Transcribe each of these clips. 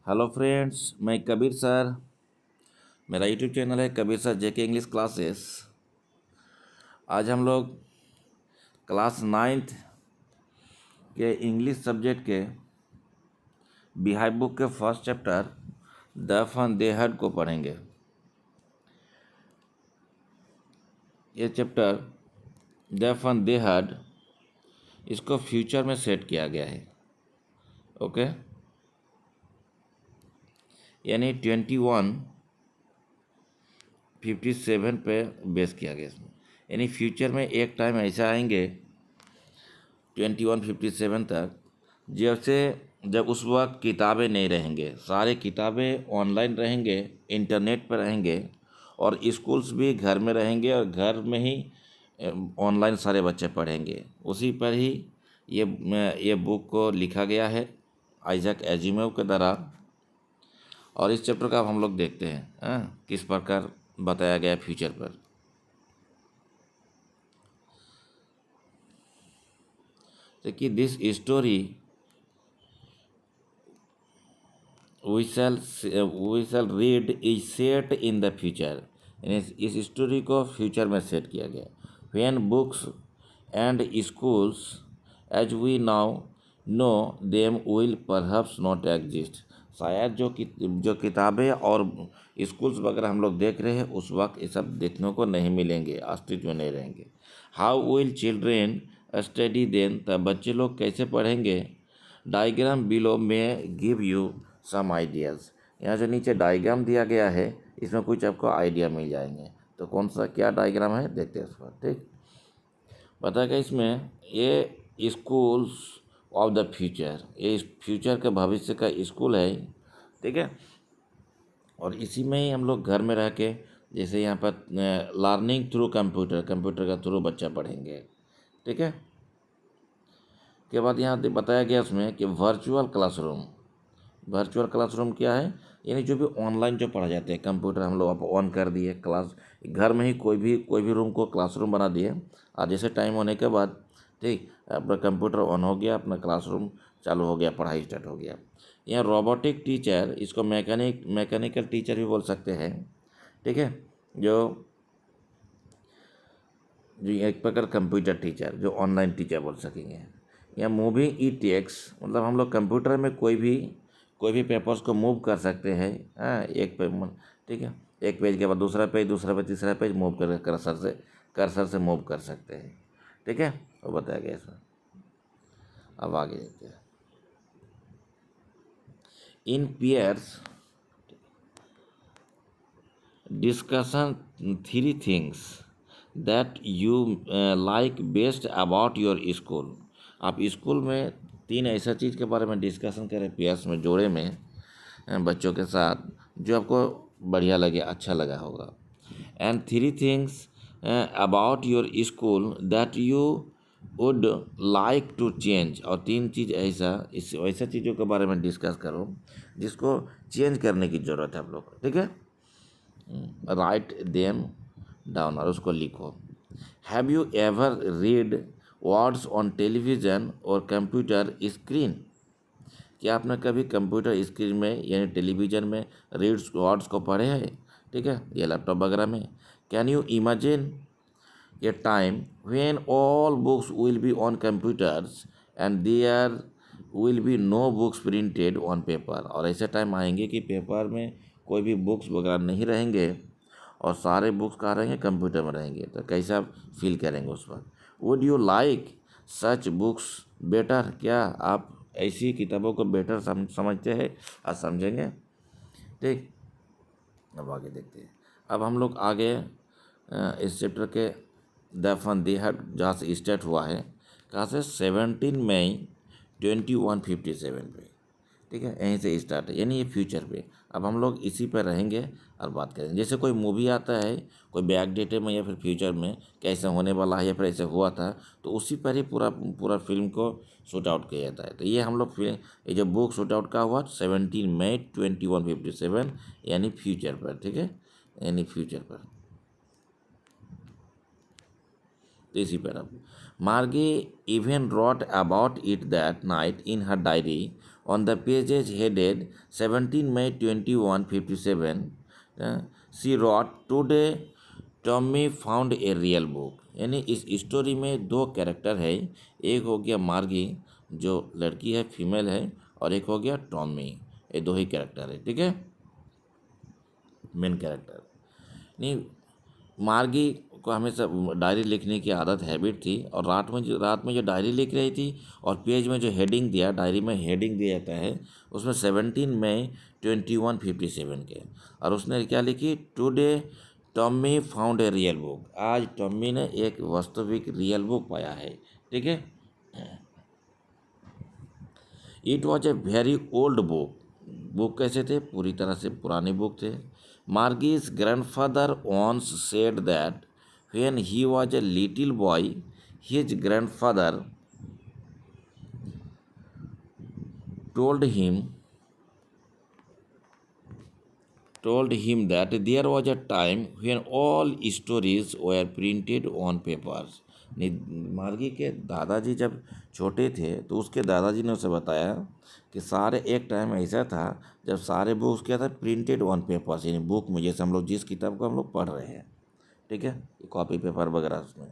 Hello friends, मैं Kabir sir. मेरा YouTube channel है Kabir sir JK English classes. आज हम लोग क्लास नाइन्थ के इंग्लिश सब्जेक्ट के बिहाइव बुक के first chapter the fun they had को पढ़ेंगे। ये chapter the fun they had, इसको फ्यूचर में सेट किया गया है। ओके, यानी 2157 पे बेस किया गया इसमें। यानी फ्यूचर में एक टाइम ऐसा आएंगे 2157 तक जैसे जब उस वक्त किताबें नहीं रहेंगे, सारे किताबें ऑनलाइन रहेंगे, इंटरनेट पर रहेंगे, और स्कूल्स भी घर में रहेंगे और घर में ही ऑनलाइन सारे बच्चे पढ़ेंगे। उसी पर ही ये बुक को लिखा गया है आइजैक एजिमोव के द्वारा। और इस चैप्टर का अब हम लोग देखते हैं किस प्रकार बताया गया फ्यूचर पर। देखिए, this story we shall read is set in the future। इस स्टोरी को फ्यूचर में सेट किया गया। when books and schools as we now know them will perhaps not exist। शायद जो किताबें और स्कूल्स वगैरह हम लोग देख रहे हैं उस वक्त ये सब देखने को नहीं मिलेंगे, अस्तित्व में नहीं रहेंगे। How will children study then, तब बच्चे लोग कैसे पढ़ेंगे। डायग्राम बिलो में गिव यू सम आइडियाज़। यहाँ जो नीचे डायग्राम दिया गया है इसमें कुछ आपको आइडिया मिल जाएंगे। तो कौन सा क्या डायग्राम है देखते हैं उस पर। ठीक, बताएगा इसमें ये स्कूल्स ऑफ द फ्यूचर, ये फ्यूचर के भविष्य का स्कूल है। ठीक है, और इसी में ही हम लोग घर में रह के, जैसे यहाँ पर लर्निंग थ्रू कंप्यूटर, कंप्यूटर का थ्रू बच्चा पढ़ेंगे। ठीक है, के बाद यहाँ बताया गया उसमें कि वर्चुअल क्लासरूम। वर्चुअल क्लासरूम क्या है, यानी जो भी ऑनलाइन जो पढ़ा जाते हैं, कंप्यूटर हम लोग आप ऑन कर दिए, क्लास घर में ही कोई भी रूम को क्लासरूम बना दिए, और जैसे टाइम होने के बाद ठीक अपना कंप्यूटर ऑन हो गया, अपना क्लासरूम चालू हो गया, पढ़ाई स्टार्ट हो गया। यहाँ रोबोटिक टीचर, इसको मैकेनिकल टीचर भी बोल सकते हैं। ठीक है, जो जो एक प्रकार कंप्यूटर टीचर, जो ऑनलाइन टीचर बोल सकेंगे। या मूविंग ई टेक्स्ट, मतलब हम लोग कंप्यूटर में कोई भी पेपर्स को मूव कर सकते हैं। एक पे, ठीक है, एक पेज के बाद दूसरा पेज, तीसरा पेज मूव कर कर्सर से मूव कर सकते हैं। ठीक है, वो बताया गया इसमें। अब आगे देखते हैं। इन pairs discussion three things that you like best about your school. आप स्कूल में तीन ऐसा चीज़ के बारे में डिस्कशन करें पेयर्स में, जोड़े में, बच्चों के साथ, जो आपको बढ़िया लगे, अच्छा लगा होगा। And three things about your school that you would like to change. और तीन चीज़ ऐसा चीज़ों के बारे में डिस्कस करो जिसको चेंज करने की ज़रूरत है आप लोग को। ठीक है, राइट देम डाउन, और उसको लिखो। Have you ever read words on television और कंप्यूटर स्क्रीन। क्या आपने कभी कंप्यूटर स्क्रीन में यानी टेलीविज़न में रीड्स वर्ड्स को पढ़े हैं। ठीक है, या लैपटॉप वगैरह में। Can you imagine a time when all books will be on computers and there will be no books printed on paper. और ऐसे टाइम आएंगे कि पेपर में कोई भी बुक्स वगैरह नहीं रहेंगे और सारे बुक्स कहाँ रहेंगे, कंप्यूटर में रहेंगे। तो कैसा फील करेंगे उस पर। Would you like such books better, क्या आप ऐसी किताबों को बेटर समझते हैं और समझेंगे। ठीक, अब आगे देखते हैं। अब हम लोग आगे इस चैप्टर के द फन दे हैड जहाँ से स्टार्ट हुआ है, कहाँ से, 17 मई 2157 पे। ठीक है, यहीं से स्टार्ट है, यानी ये फ्यूचर पे। अब हम लोग इसी पर रहेंगे और बात करेंगे। जैसे कोई मूवी आता है, कोई बैक डेटे में या फिर फ्यूचर में कैसे होने वाला है या फिर ऐसे हुआ था, तो उसी पर ही पूरा फिल्म को शूट आउट किया जाता है। तो ये हम लोग ये जो बुक शूट आउट का हुआ 17 मई 2157, यानी फ्यूचर पर। ठीक है, यानी फ्यूचर पर। तो इसी पर अब Margie even wrote about it that night in her diary On the pages headed 17 May 2157, she wrote, "Today Tommy found a real book". यानी इस स्टोरी में दो कैरेक्टर है, एक हो गया मार्गी जो लड़की है, फीमेल है, और एक हो गया टॉमी। ये दो ही कैरेक्टर है, ठीक है, मेन कैरेक्टर। नहीं, मार्गी को हमेशा डायरी लिखने की आदत हैबिट थी, और रात में जो डायरी लिख रही थी, और पेज में जो हेडिंग दिया, डायरी में हेडिंग दिया जाता है, उसमें 17 मई 2157 के, और उसने क्या लिखी, today Tommy found a real book. आज टॉमी ने एक वास्तविक रियल बुक पाया है, ठीक है। It was a very old book. Book कैसे थे, पूरी तरह से पुरानी बुक थे। मार्गीज grandfather once said that when he was a little boy, his grandfather told him that there was a time when all stories were printed on papers। मार्गी के दादाजी जब छोटे थे तो उसके दादाजी ने उसे बताया कि सारे एक टाइम ऐसा था जब सारे बुक्स क्या था, प्रिंटेड ऑन पेपर्स, यानी बुक में, जैसे हम लोग जिस किताब को हम लोग पढ़ रहे हैं, ठीक है, कॉपी पेपर वगैरह उसमें।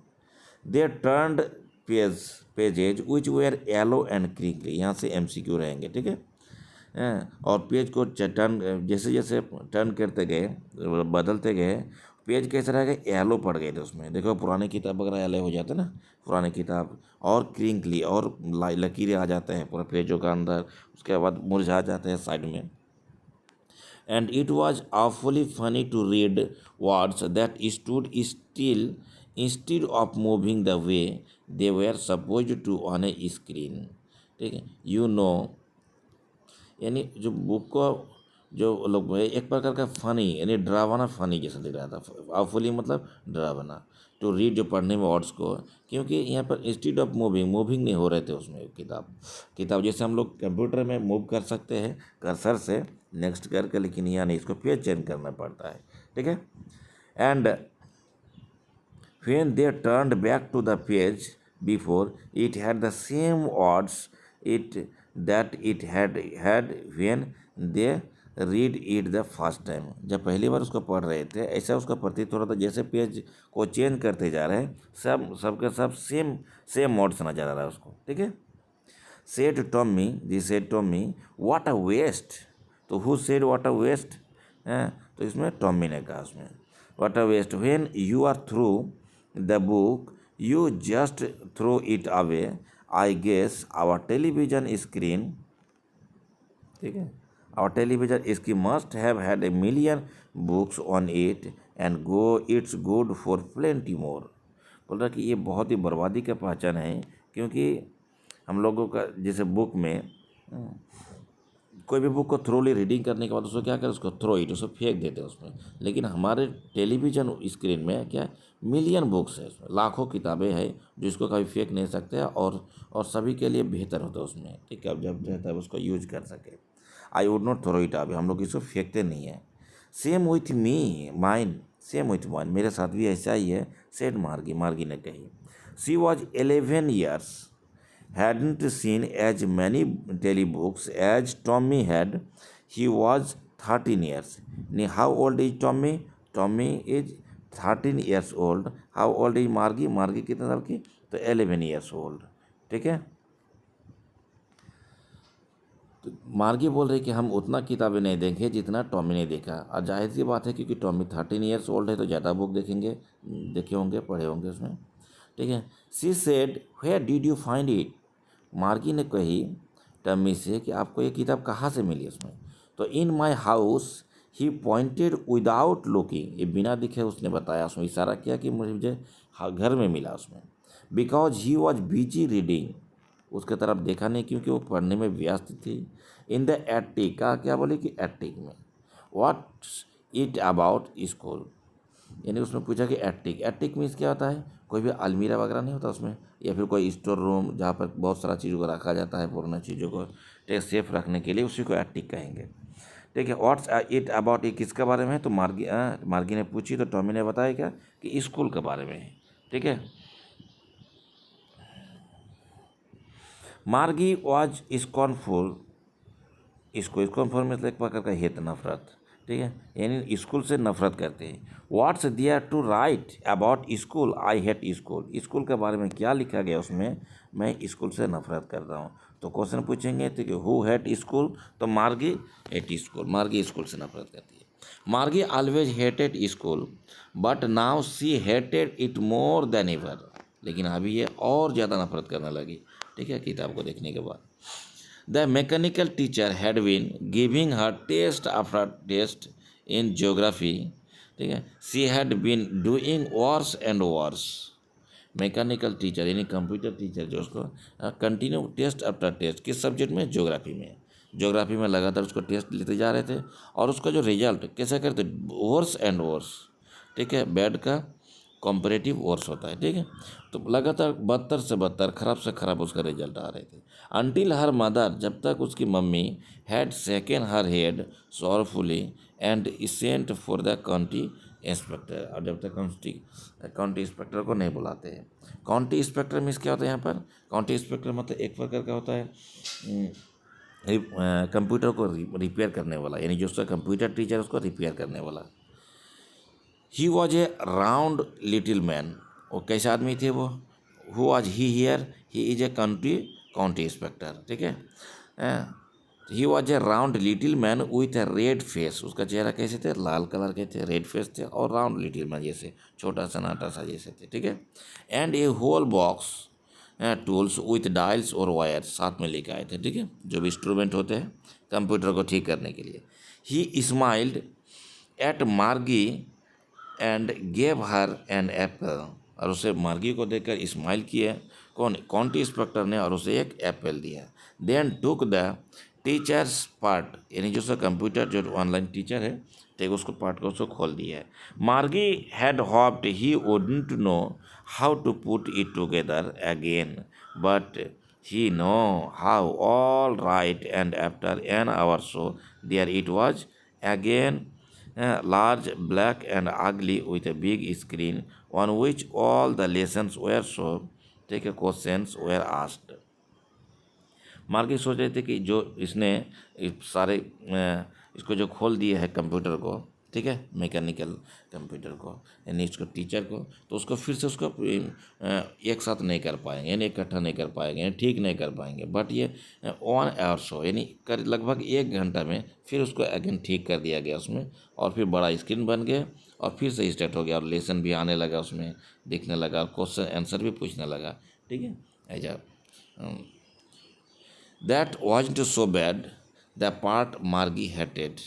They turned pages which were yellow and crinkly. यहाँ से MCQ रहेंगे, ठीक है। और पेज को टर्न, जैसे जैसे टर्न करते गए, बदलते गए, पेज कैसे रह गए, येलो पड़ गए थे उसमें। देखो पुरानी किताब वगैरह येलो हो जाते ना, पुरानी किताब, और क्रिंकली, और लकीरें आ जाते हैं पूरा पेजों का अंदर, उसके बाद मुरझा जाते हैं साइड में। And it was awfully funny to read words that stood still instead of moving the way they were supposed to on a screen, ठीक है, यानी जो बुक को जो लोग एक प्रकार का फनी, यानी डरावना फनी जैसा दिख रहा था। आवफुली मतलब डरावना, टू रीड जो पढ़ने में वर्ड्स को, क्योंकि यहाँ पर इंस्टीड ऑफ मूविंग नहीं हो रहे थे उसमें। किताब जैसे हम लोग कंप्यूटर में मूव कर सकते हैं कर्सर से नेक्स्ट करके, लेकिन यहाँ नहीं, इसको पेज चेंज करना पड़ता है, ठीक है। And when they turned back to the page before, it had the same words that it had when they read it the first time। जब पहली बार उसको पढ़ रहे थे, ऐसा उसका प्रतीत हो रहा था जैसे पेज को चेंज करते जा रहे हैं, सबके सब सेम वर्ड्स नजर आ रहा है उसको, ठीक है। said Tommy, this said Tommy, what a waste। तो who said what a waste है, तो इसमें टॉमी ने कहा उसमें what a waste, when you are through the book you just throw it away। I guess our television screen, ठीक है, our television screen must have had a million books on it and go it's good for plenty more। बोल रहा कि ये बहुत ही बर्बादी का पहचान है, क्योंकि हम लोगों का जैसे बुक में कोई भी बुक को थ्रोली रीडिंग करने के बाद उसको क्या करें, उसको थ्रो इट, उसको फेंक देते हैं उसमें। लेकिन हमारे टेलीविज़न स्क्रीन में क्या, मिलियन बुक्स है उसमें, लाखों किताबें हैं जिसको कभी फेंक नहीं सकते, और सभी के लिए बेहतर होता है उसमें, ठीक है, जब रहता है उसको यूज कर सके। I would not throw it away, हम लोग इसको फेंकते नहीं हैं। Same with me mine, same with mine, मेरे साथ भी ऐसा ही है, सेड मार्गी ने कही। सी was 11 years, hadn't seen as many telebooks as Tommy had। He was 13 years। How old is Tommy? Tommy is 13 years old। How old is Margie? Margie कितने साल की? तो 11 years old, ठीक है। तो मार्गी बोल रही कि हम उतना किताबें नहीं देखें जितना टॉमी ने देखा, और जाहिर सी बात है क्योंकि टॉमी 13 years old है तो ज़्यादा बुक देखे होंगे, पढ़े होंगे उसमें, ठीक है। She said where did you find it. Margie ने कही टॉमी से कि आपको ये किताब कहाँ से मिली उसमें। तो in my house he pointed without looking, ये बिना दिखे उसने बताया, उसमें इशारा किया कि मुझे घर में मिला उसमें। Because he was busy reading, उसके तरफ देखा नहीं क्योंकि वो पढ़ने में व्यस्त थी। इन द एटिक, का क्या बोले कि एटिक में। व्हाट्स इट अबाउट स्कूल, यानी उसमें पूछा कि एटिक मीन्स क्या होता है, कोई भी अलमीरा वगैरह नहीं होता उसमें, या फिर कोई स्टोर रूम जहाँ पर बहुत सारा चीज़ों को रखा जाता है, पुरानी चीज़ों को सेफ रखने के लिए, उसी को एटिक कहेंगे, ठीक है। व्हाट्स इट अबाउट, ये किसके बारे में है, तो मार्गी ने पूछी तो टॉमी ने बताया क्या कि स्कूल के बारे में है, ठीक है। मार्गी वॉज स्कॉर्नफुल इसको इसको हम फॉर्म में एक प्रकार का हेत नफरत, ठीक है, यानी स्कूल से नफरत करते हैं। What's there to write about school, I hate school, school के बारे में क्या लिखा गया उसमें, मैं स्कूल से नफरत कर रहा हूँ। तो क्वेश्चन पूछेंगे तो कि हु हेट स्कूल, तो मार्गी हेट स्कूल, मार्गी स्कूल से नफरत करती है। मार्गी always hated school but now see hated it more than ever, लेकिन अभी ये और ज़्यादा नफरत करने लगी, ठीक है, किताब को देखने के बाद। The mechanical teacher had been giving her test after test in geography, ठीक है, she had been doing worse and worse। Mechanical teacher यानी कंप्यूटर टीचर जो उसको कंटिन्यू टेस्ट आफ्टर टेस्ट, किस सब्जेक्ट में, ज्योग्राफी में, ज्योग्राफी में लगातार उसको टेस्ट लेते जा रहे थे, और उसका जो रिजल्ट कैसे करते, वर्स एंड वर्स, ठीक है, बैड का कॉम्परेटिव वर्स होता है, ठीक है, तो लगातार बदतर से बदतर, खराब से खराब उसका रिजल्ट आ रहे थे। अनटिल हर मदर, जब तक उसकी mummy, had shaken her head sorrowfully and sent for the county inspector, और जब तक काउंटी इंस्पेक्टर को नहीं बुलाते हैं। काउंटी इंस्पेक्टर मीन्स क्या होता है यहाँ पर, काउंटी इंस्पेक्टर मतलब एक प्रकार का होता है कंप्यूटर को रिपेयर करने वाला, यानी जो उसका कंप्यूटर टीचर उसको रिपेयर करने वाला। He was A round little man, वो कैसे आदमी थे वो, who was he here, he is a county inspector, ठीक है। He was A round little man with A red face, उसका चेहरा कैसे थे, लाल कलर के थे, रेड फेस थे, और राउंड लिटिल मैन जैसे छोटा सा नाटा सा जैसे थे, ठीक है। And a whole box tools with dials और वायर, साथ में लेके आए थे, ठीक है, जो भी इंस्ट्रूमेंट होते हैं कंप्यूटर को ठीक करने के लिए। He smiled at Margie and gave her an apple, और उसे मार्गी को देखकर स्माइल किया, कौन, काउंटी इंस्पेक्टर ने, और उसे एक एप्पल दिया। Then took the teacher's part, यानी जो उसका कंप्यूटर जो ऑनलाइन टीचर है, ठीक, उसको पार्ट को उसको खोल दिया है। Margie had hoped he wouldn't know how to put it together again, but he know how, all right, and after an hour so there it was again, large, black and ugly with a big screen on which all the lessons were shown, take a questions were asked। मार्गी सोच रहे थे कि जो इसने सारे इसको जो खोल दिए है कंप्यूटर को, ठीक है, मैकेनिकल कंप्यूटर को, यानी इसको टीचर को, तो उसको फिर से उसको एक साथ नहीं कर पाएंगे, यानी इकट्ठा नहीं कर पाएंगे, यानी ठीक नहीं कर पाएंगे, बट ये 1 आवर शो, यानी कर लगभग 1 घंटा में फिर उसको अगेन ठीक कर दिया गया उसमें, और फिर बड़ा स्क्रीन बन गया, और फिर से स्टार्ट हो गया, और लेसन भी आने लगा उसमें, दिखने लगा, और क्वेश्चन आंसर भी पूछने लगा, ठीक है, ऐसा। That wasn't so bad, the part मार्गी हेटेड,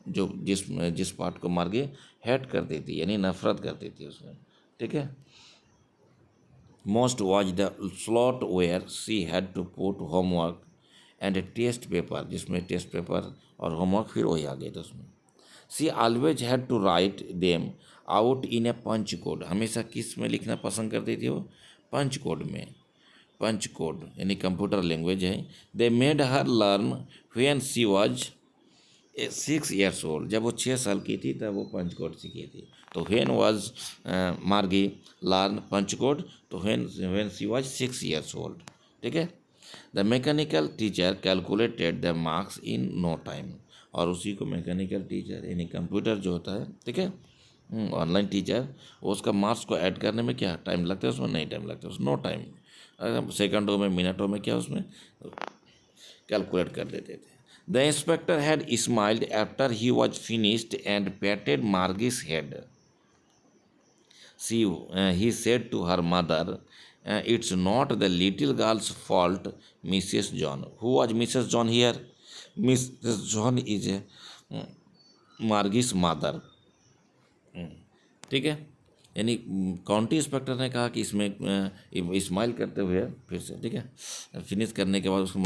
जो जिस पार्ट को मार्गी हेट करती थी, यानी नफरत करती थी उसमें, ठीक है। Most was the slot where she had to put homework and test paper, जिसमें टेस्ट पेपर और होमवर्क फिर वही आ गए थे उसमें। She always had to write them out in a punch code, हमेशा किस में लिखना पसंद करती थी वो, पंच कोड में, पंच कोड यानी कंप्यूटर लैंग्वेज है। They made her learn when she was 6 years old, जब वो 6 साल की थी तब वो पंच कोड सीखी थी। तो when was Margie learn punch code, तो when she was 6 years old, ठीक है। The mechanical teacher calculated the marks in no time, और उसी को मैकेनिकल टीचर यानी कंप्यूटर जो होता है, ठीक है, ऑनलाइन टीचर, वो उसका मार्क्स को ऐड करने में क्या टाइम लगता है, उसमें नहीं टाइम लगता है, नो टाइम, सेकंडों में, मिनटों में क्या उसमें कैलकुलेट कर देते थे। The inspector had smiled after he was finished and पैटेड मार्गिस head. He said to her mother, it's not the little girl's fault, Mrs. John. Who was Mrs. John here? Mrs. John is मार्गिस मादर, ठीक है, यानी county inspector ने कहा कि इसमें smile करते हुए फिर से, ठीक है, फिनिश करने के बाद उसको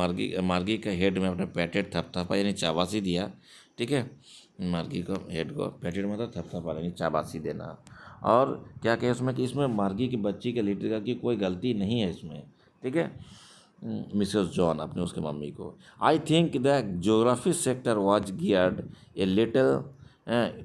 मार्गी का हेड में अपने पैटेड थपथपा यानी चाबासी दिया, ठीक है, मार्गी को हेड को पैटेड मतलब थपथपा यानी चाबासी देना। और क्या कहे उसमें कि इसमें मार्गी की बच्ची के लिटरेचर की कोई गलती नहीं है इसमें, ठीक है, मिसेस जॉन अपने उसके मम्मी को। I think the geography sector was geared a little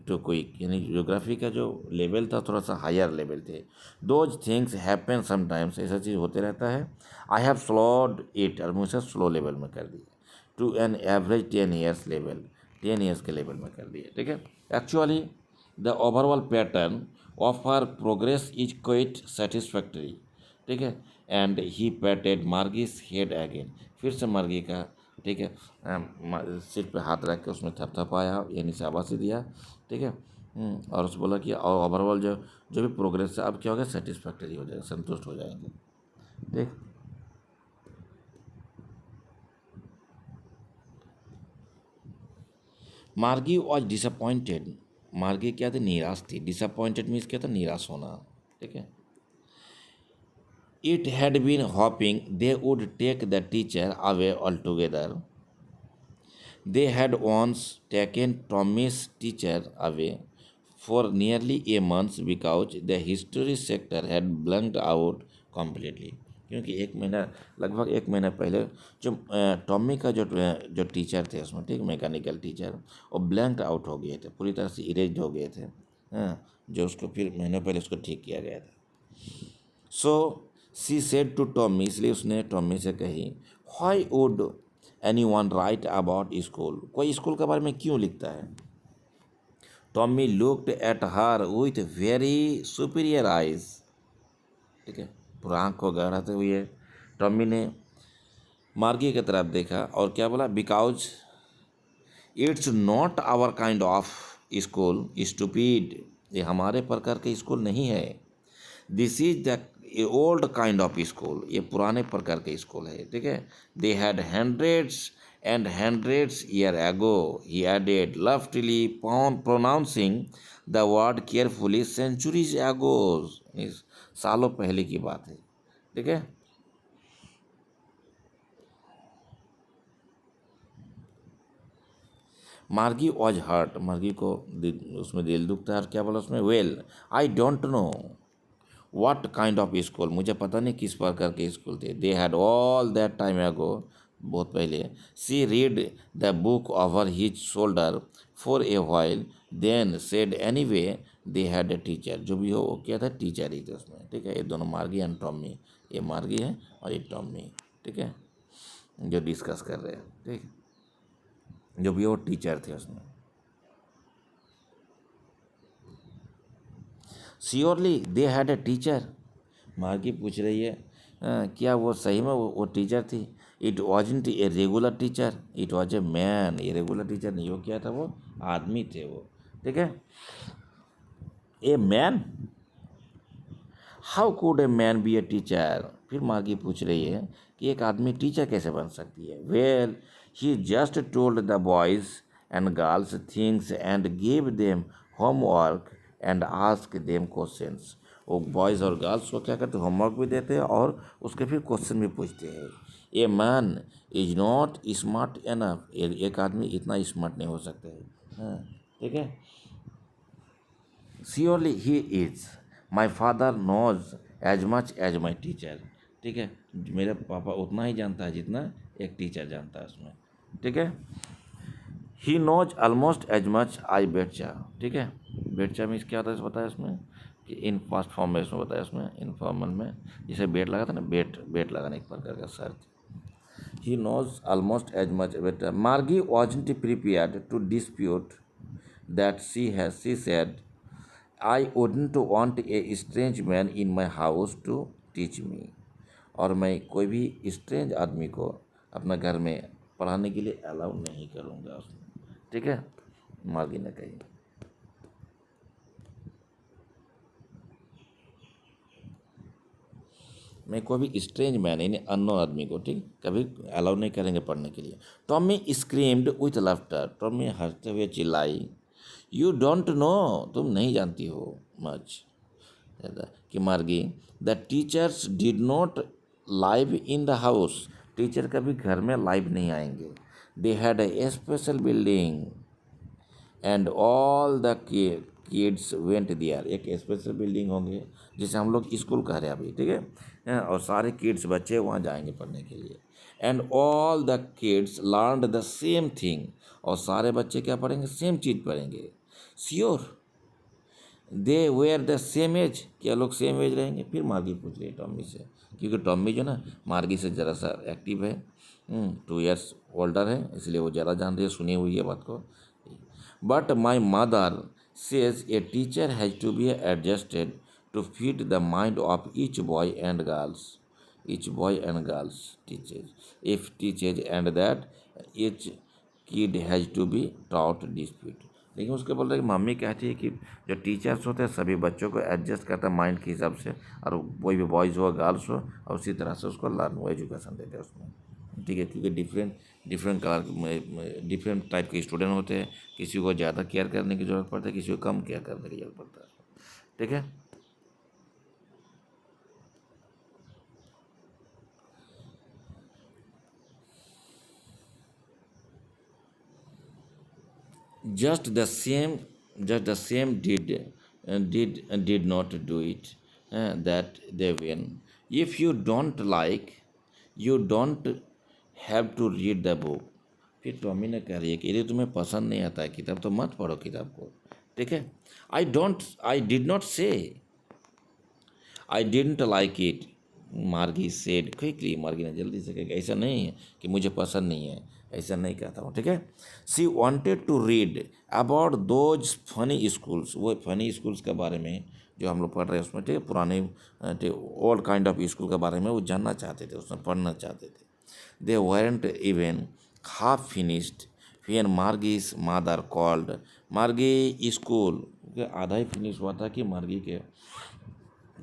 too quick, यानी ज्योग्राफी का जो लेवल था थोड़ा सा हायर लेवल थे। दोज थिंग्स हैपन समटाइम्स, ऐसा चीज़ होते रहता है। आई हैव स्लोड इट, और मुझे स्लो लेवल में कर दिया। To an average 10 years level, 10 years के लेवल में कर दिए, ठीक है। Actually the overall pattern of her progress is quite satisfactory, ठीक है। And he patted Margie's head again, फिर से मार्गी का, ठीक है, सिर पे हाथ रख के उसमें थपथपाया, यानी शाबाशी दिया, ठीक है। और उसने बोला कि ओवरऑल जो जो भी प्रोग्रेस है अब क्या होगा, सेटिस्फैक्ट्री हो जाएगा, संतुष्ट हो जाएंगे, ठीक। मार्गी वॉज डिसअपॉइंटेड, मार्गी क्या थी, निराश थी। डिसअपॉइंटेड मीन्स क्या था, निराश होना, ठीक है। It had been hoping they would take the teacher away all together, they had once taken Tommy's teacher away for nearly a month because the history sector had blanked out completely, क्योंकि एक महीना, लगभग एक महीना पहले जो Tommy का जो टीचर थे उसमें, ठीक, मैकेनिकल टीचर, वो ब्लैंक आउट हो गए थे, पूरी तरह से इरेज हो गए थे, हाँ, जो उसको फिर महीने पहले उसको ठीक किया गया था। सो सी सेड टू टॉमी, इसलिए उसने टॉमी से कही, why would any one right about school, कोई स्कूल के बारे में क्यों लिखता है। Tommy looked at her with very superior eyes, ठीक है, पूरा आँख को गहराते हुए टॉमी ने मार्गी की तरफ देखा और क्या बोला, because it's not our kind of school stupid, ये हमारे प्रकार के स्कूल नहीं है। This is the old kind of school, ये पुराने प्रकार के स्कूल है, ठीक है। They had hundreds and hundreds year ago, he added loftily pronouncing the word carefully, centuries ago, सालों पहले की बात है, ठीक है। मार्गी वॉज हर्ट, मार्गी को उसमें दिल दुखता है, और क्या बोला उसमें, well I don't know what kind of school, मुझे पता नहीं किस प्रकार के स्कूल थे। They had all that time ago, बहुत पहले। She read the book over his shoulder for a while, then said anyway they had a teacher, जो भी हो वो क्या था, टीचर ही थे उसमें, ठीक है। ये दोनों मार्गी एंड टॉमी, ये मार्गी है और ये टॉमी, ठीक है, जो डिस्कस कर रहे हैं, ठीक, जो भी वो टीचर थे उसमें। Surely they had a teacher, मार्गी पूछ रही है, क्या वो सही में वो टीचर थी। It wasn't a regular teacher, it was a man, ये रेगुलर टीचर नहीं, वो क्या था, वो आदमी थे वो, ठीक है। A man, how could a man B a teacher, फिर मार्गी पूछ रही है कि एक आदमी टीचर कैसे बन सकती है। Well he just told the boys and girls things and give them homework and ask them questions, वो बॉयज़ और गर्ल्स को क्या करते, होमवर्क भी देते हैं और उसके फिर क्वेश्चन भी पूछते हैं। A man is not smart enough, एक आदमी इतना स्मार्ट नहीं हो सकता है, हाँ, ठीक है। Surely he is, my father knows as much as my teacher, ठीक है, मेरे पापा उतना ही जानता है जितना एक टीचर जानता है उसमें, ठीक है। He knows almost as much I betcha, ठीक है। बेटचा मीन्स क्या होता है बताया उसमें, कि इन फास्ट फॉर्म में इसमें बताया उसमें, इनफॉर्मल में जिसे बेट लगा था ना, बेट लगाने एक प्रकार का शर्त। He knows almost as much better, Margie wasn't prepared to dispute that she said, I wouldn't want a strange man in my house to teach me, और मैं कोई भी स्ट्रेंज आदमी को अपना घर में पढ़ाने के लिए अलाउ नहीं करूँगा उसमें, ठीक है, मार्गी ने कही। मैं कोई भी स्ट्रेंज मैन यानी अननोन आदमी को, ठीक, कभी अलाउ नहीं करेंगे पढ़ने के लिए। Tommy screamed with laughter, Tommy हंसते हुए चिल्लाई, यू डोंट नो, तुम नहीं जानती हो मच, कि Margie, the teachers did not live in the house, teacher कभी घर में लाइव नहीं आएंगे। They had a special building and all the kids went there, एक स्पेशल बिल्डिंग होंगे जिसे हम लोग स्कूल कह रहे हैं अभी, ठीक है, और सारे किड्स बच्चे वहाँ जाएंगे पढ़ने के लिए। And all the kids learn the same thing, और सारे बच्चे क्या पढ़ेंगे, सेम चीज़ पढ़ेंगे। Sure they were the same age, क्या लोग सेम एज रहेंगे, फिर मार्गी पूछ रही है टॉमी से, क्योंकि टॉमी जो ना मार्गी से ज़रा सा एक्टिव है, 2 years ओल्डर है, इसलिए वो ज़्यादा जान रही है, सुनी हुई है बात को। But my mother says a teacher has to be adjusted to feed the mind of each boy and girls teaches if teaches and that each kid has to be taught dispute। लेकिन उसके बोल रहे कि mummy कहती है कि जो teachers होते हैं सभी बच्चों को एडजस्ट करता है माइंड के हिसाब से, और कोई भी बॉयज़ हो गर्ल्स हो, और उसी तरह से उसको लर्न हो एजुकेशन देते हैं उसमें। ठीक है, क्योंकि डिफरेंट कलर डिफरेंट टाइप के स्टूडेंट होते हैं, किसी को ज़्यादा केयर करने की ज़रूरत पड़ती है, किसी को कम केयर करने की ज़रूरत पड़ता है। ठीक है, just the same did not do it, that they win। if you don't like, you don't have to read the book। फिर टॉमी ने कह रही है कि यदि तुम्हें पसंद नहीं आता है किताब तो मत पढ़ो किताब को। ठीक है, आई डिड नॉट से आई डिडंट लाइक इट, मार्गी सेड क्विकली। मार्गी ने जल्दी से कहा, ऐसा नहीं है कि मुझे पसंद नहीं है, ऐसा नहीं कहता हूँ। ठीक है, she wanted to read about those funny schools, वो फनी स्कूल्स के बारे में जो हम लोग पढ़ रहे हैं उसमें। ठीक है, पुराने ओल्ड काइंड ऑफ स्कूल के बारे में वो जानना चाहते थे, उसमें पढ़ना चाहते थे। दे weren't even half finished when Margie's mother called। मार्गी स्कूल आधा ही फिनिश हुआ था कि मार्गी के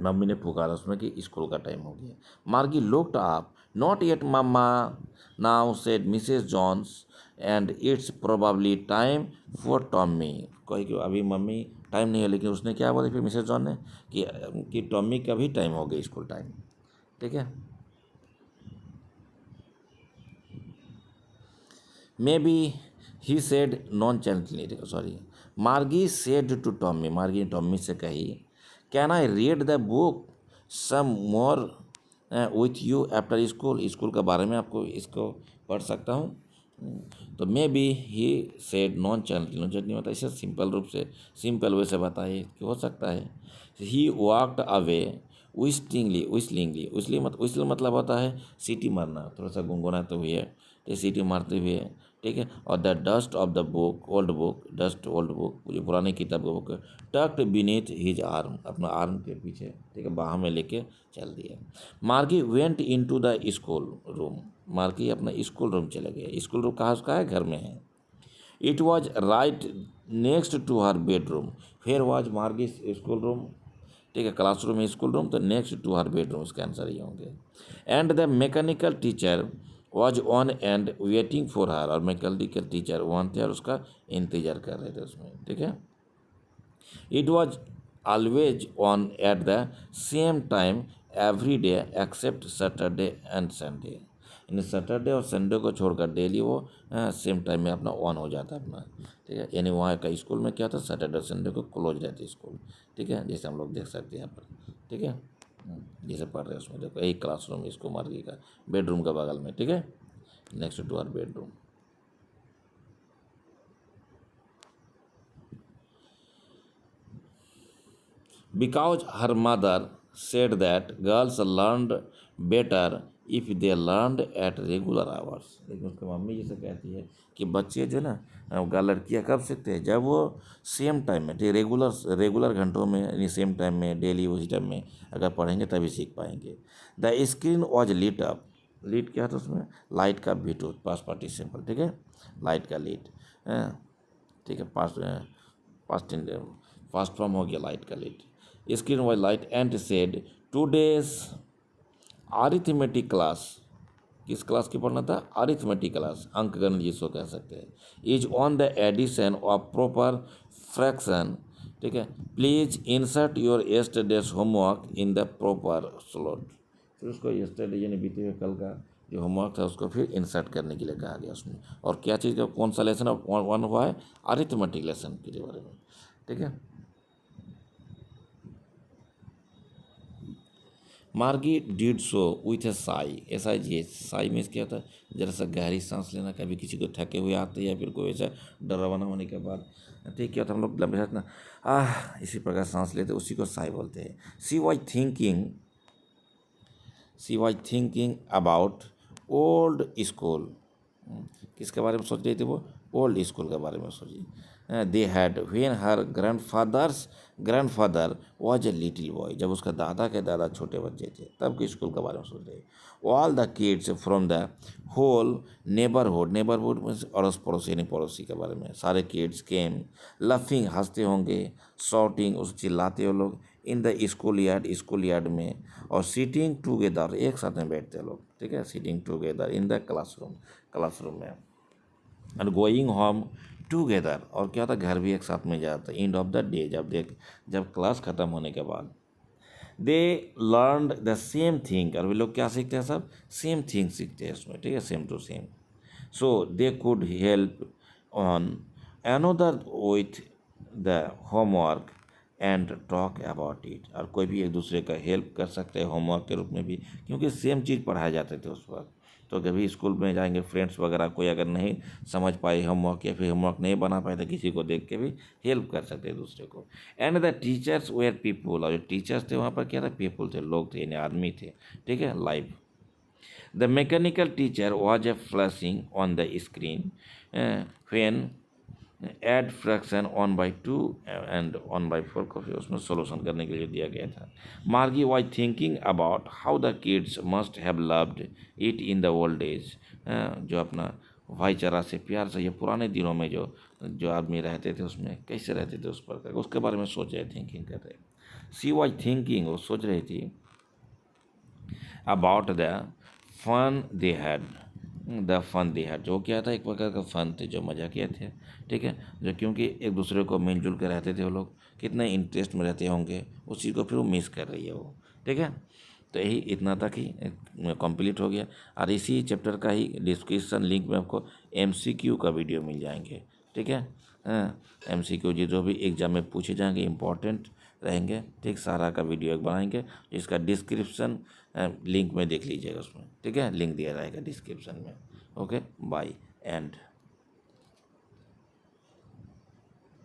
मम्मी ने पुकारा उसमें कि स्कूल का टाइम हो गया। Margie looked up, not yet mamma now said Mrs Jones, and it's probably time for Tommy. कोई कि अभी मम्मी टाइम नहीं है, लेकिन उसने क्या बोला फिर मिसेस जॉन ने कि टॉमी का भी टाइम हो गया, स्कूल टाइम। ठीक है, maybe he said nonchalantly, sorry, Margie said to Tommy, मार्गी ने टॉमी से कही, can I read the book some more with you after school, school के बारे में आपको इसको पढ़ सकता हूँ। तो maybe he said nonchalantly, nonchalantly मतलब इसे सिंपल रूप से सिंपल वे से बताइए कि हो सकता है। ही वॉकड अवे विस्लिंगली, विस्लिंग मतलब होता है सीटी मारना, थोड़ा सा गुनगुनाते हुए, तो सीटी मारते हुए। ठीक है, और the dust of the book, old book, dust old book, जो पुरानी किताब का बुक है, टक्ड बीनीथ हिज आर्म, अपना आर्म के पीछे, ठीक है, बाह में लेके चल दिया। मार्गी went into the school room, मार्गी अपना स्कूल रूम चले गए। स्कूल रूम कहाँ उसका है, घर में है। It was right next to her bedroom, फिर वॉज मार्गी स्कूल रूम, ठीक है, क्लासरूम में स्कूल रूम, तो नेक्स्ट टू हर बेडरूम, इसके आंसर ये होंगे। And the mechanical teacher was on and waiting for her, और मैकेनिकल टीचर वहाँ थे और उसका इंतजार कर रहे थे उसमें। ठीक है, it was always on at the same time every day except Saturday and Sunday, यानी सैटरडे और संडे को छोड़कर डेली वो सेम टाइम में अपना ऑन हो जाता अपना। ठीक है, यानी वहाँ का स्कूल में क्या था, सैटरडे और संडे को क्लोज रहती स्कूल। ठीक है, जैसे हम लोग देख सकते हैं यहाँ पर। ठीक है, जैसे पढ़ रहे हैं उसमें देखो, एक क्लासरूम इसको मार्गी का बेडरूम का बगल में। ठीक है, next to our bedroom. Because her mother said that girls learned better if they learned at regular hours। लेकिन उसकी मम्मी जैसे कहती है कि बच्चे जो ना लड़कियाँ कब सीखते हैं, जब वो सेम टाइम में, ठीक, रेगुलर घंटों में, यानी सेम टाइम में, डेली उसी टाइम में अगर पढ़ेंगे तभी सीख पाएंगे। द स्क्रीन वॉज लीट अप, लीट क्या था उसमें, लाइट का बीट, पास पार्टिसिपल। ठीक है, लाइट का लीट, ठीक है, पास्ट फॉर्म हो गया लाइट का लीट। Screen was light and said today's arithmetic class, किस क्लास की पढ़ना था, अरिथमेटिक क्लास, अंक गणित जिसको कह सकते हैं, is on the addition of proper fraction. ठीक है, please insert your yesterday's homework in the proper slot. फिर उसको यस्टरडे यानी बीते हुए कल का जो होमवर्क था उसको फिर इंसर्ट करने के लिए कहा गया उसमें। और क्या चीज़ का कौन सा लेसन वन हुआ है, अरिथमेटिक लेसन के बारे में। ठीक है, मार्गी डिड सो विथ ए साई, ऐसा ये साई में क्या होता है, जरा सा गहरी सांस लेना, कभी किसी को थके हुए आते या फिर कोई ऐसा डरावना होने के बाद, ठीक, क्या होता है हम लोग लंबे साथ ना इसी प्रकार सांस लेते, उसी को साई बोलते हैं। She was thinking about old school. किसके बारे में सोच रही थी वो? ओल्ड स्कूल के बारे में सोची। They had when her grandfather was a little boy, जब उसका दादा के दादा छोटे बच्चे थे तब के स्कूल के बारे में सोच रही। All the kids from the whole neighbourhood में अड़ोस पड़ोसी यानी पड़ोसी के बारे में, सारे किड्स केम लफिंग हंसते होंगे, शॉटिंग उस चिल्लाते हो लोग, इन द स्कूल यार्ड में, और सीटिंग टूगेदर एक साथ में बैठते हैं लोग, ठीक है, sitting together in the classroom में, एंड गोइंग होम टूगेदर, और क्या होता है घर भी एक साथ में जाता है, एंड ऑफ द डे जब क्लास ख़त्म होने के बाद, they learn the same thing, और वे लोग क्या सीखते हैं सब? सेम थिंग सीखते हैं उसमें, ठीक है, same to same. So they could help on another with the homework and talk about it, और कोई भी एक दूसरे का हेल्प कर सकते हैं होमवर्क के रूप में भी, क्योंकि सेम चीज़ पढ़ाए जाते थे उस वक्त। तो कभी स्कूल में जाएंगे फ्रेंड्स वगैरह, कोई अगर नहीं समझ पाए होमवर्क या फिर होमवर्क नहीं बना पाए तो किसी को देख के भी हेल्प कर सकते हैं दूसरे को। And the teachers were people, और जो टीचर्स थे वहाँ पर क्या था? पीपुल थे, लोग थे, यानी आदमी थे, ठीक है, live. The mechanical teacher was a flashing on the screen when add fraction 1/2 and 1/4 को फिर उसमें सॉल्यूशन करने के लिए दिया गया था। मार्गी was thinking about how the kids must have loved it in the old age, जो अपना भाईचारा से प्यार से ये पुराने दिनों में जो जो आदमी रहते थे उसमें कैसे रहते थे उस पर उसके बारे में सोच रहे, थिंकिंग कर रहे। सी वाज थिंकिंग, वो सोच रही थी, about the fun they had, जो क्या था? एक प्रकार का फन थे, जो मजा किए थे, ठीक है, जो क्योंकि एक दूसरे को मिलजुल कर रहते थे वो लोग, कितने इंटरेस्ट में रहते होंगे उस चीज़ को फिर वो मिस कर रही है वो, ठीक है। तो यही इतना तक ही कंप्लीट हो गया, और इसी चैप्टर का ही डिस्क्रिप्शन लिंक में आपको MCQ का वीडियो मिल जाएंगे, ठीक है। हाँ, MCQ जो भी एग्जाम में पूछे जाएंगे इंपॉर्टेंट रहेंगे, ठीक, सारा का वीडियो एक बनाएंगे, इसका डिस्क्रिप्शन लिंक में देख लीजिएगा उसमें, ठीक है, लिंक दिया रहेगा डिस्क्रिप्शन में। Okay, bye and